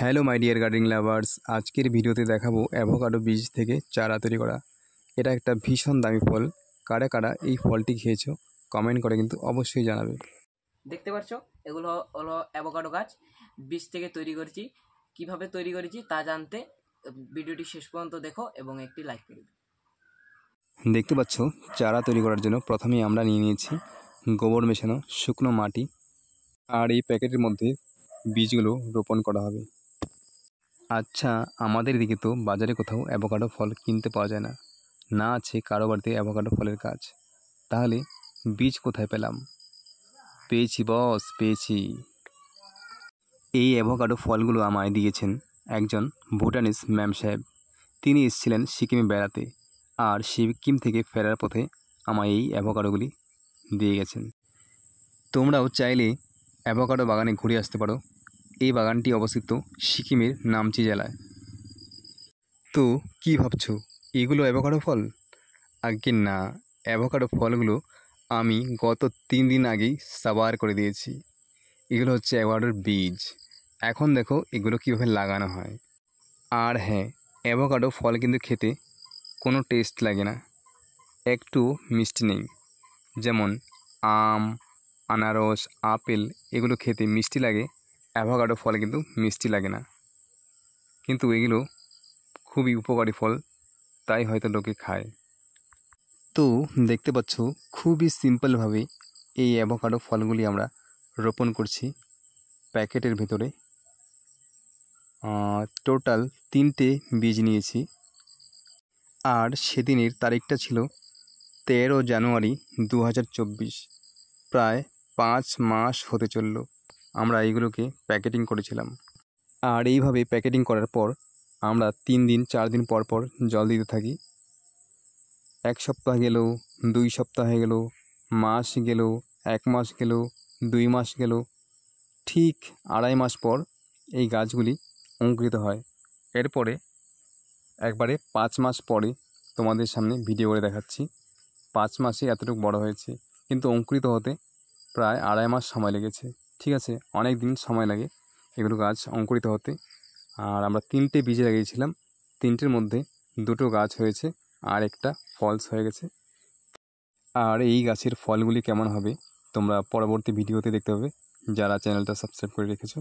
Hello my dear gardening lovers, আজকের ভিডিওতে দেখাবো অ্যাভোকাডো বীজ থেকে চারা তৈরি করা। এটা একটা ভীষণ দামি ফল। কারা কারা এই ফলটি খেয়েছো কমেন্ট করে কিন্তু অবশ্যই জানাবে। দেখতে পাচ্ছ এগুলো হলো অ্যাভোকাডো গাছ, বীজ থেকে তৈরি করেছি। কিভাবে তৈরি করেছি তা জানতে ভিডিওটি শেষ পর্যন্ত দেখো এবং একটি লাইক করে দিও। দেখতে পাচ্ছ চারা তৈরি করার জন্য প্রথমেই আমরা নিয়ে নিয়েছি গোবর মেশানো শুকনো মাটি, আর এই প্যাকেটের মধ্যে বীজগুলো রোপণ করা হবে। আচ্ছা, আমাদের দিকে তো বাজারে কোথাও অ্যাভোকাডো ফল কিনতে পাওয়া যায় না, না আছে কারো বাড়িতে অ্যাভোকাডো ফলের গাছ। তাহলে বীজ কোথায় পেলাম? পেয়েছি বস, পেয়েছি। এই অ্যাভোকাডো ফলগুলো আমায় দিয়েছেন একজন ভুটানিজ ম্যাম সাহেব। তিনি এসেছিলেন সিকিমে বেড়াতে, আর সিকিম থেকে ফেরার পথে আমায় এই অ্যাভোকাডোগুলি দিয়ে গেছেন। তোমরাও চাইলে অ্যাভোকাডো বাগানে ঘুরে আসতে পারো। এই বাগানটি অবস্থিত সিকিমের নামচি জেলায়। তো কি ভাবছো, এগুলো অ্যাভোকাডো ফল? আজ্ঞে না, অ্যাভোকাডো ফলগুলো আমি গত 3 দিন আগেই সাবার করে দিয়েছি। এগুলো হচ্ছে অ্যাভোকাডোর বীজ। এখন দেখো এগুলো কীভাবে লাগানো হয়। আর হ্যাঁ, অ্যাভোকাডো ফল কিন্তু খেতে কোনো টেস্ট লাগে না, একটু মিষ্টি নেই। যেমন আম, আনারস, আপেল এগুলো খেতে মিষ্টি লাগে, অ্যাভোকাডো ফল কিন্তু মিষ্টি লাগে না। কিন্তু এগুলো খুবই উপকারী ফল, তাই হয়তো লোকে খায়। তো দেখতে পাচ্ছ খুবই সিম্পলভাবে এই অ্যাভোকাডো ফলগুলি আমরা রোপণ করছি প্যাকেটের ভেতরে। টোটাল 3টে বীজ নিয়েছি, আর সেদিনের তারিখটা ছিল 13 জানুয়ারি 2024। প্রায় 5 মাস হতে চলল আমরা এইগুলোকে প্যাকেটিং করেছিলাম। আর এইভাবে প্যাকেটিং করার পর আমরা 3 দিন 4 দিন পর পর জল দিতে থাকি। 1 সপ্তাহ গেল, 2 সপ্তাহ গেল, মাস গেল, 1 মাস গেল, 2 মাস গেল, ঠিক 2.5 মাস পর এই গাছগুলি অঙ্কুরিত হয়। এরপরে একবারে 5 মাস পরে তোমাদের সামনে ভিডিও করে দেখাচ্ছি 5 মাসে এতটুকু বড় হয়েছে, কিন্তু অঙ্কুরিত হতে প্রায় 2.5 মাস সময় লেগেছে। ঠিক আছে, অনেক দিন সময় লাগে এগুলো গাছ অঙ্কুরিত হতে। আর আমরা 3টে বীজ লাগিয়েছিলাম, 3টের মধ্যে 2টো গাছ হয়েছে আর একটা ফলস হয়ে গেছে। আর এই গাছের ফলগুলি কেমন হবে তোমরা পরবর্তী ভিডিওতে দেখতে পাবে, যারা চ্যানেলটা সাবস্ক্রাইব করে রেখেছো।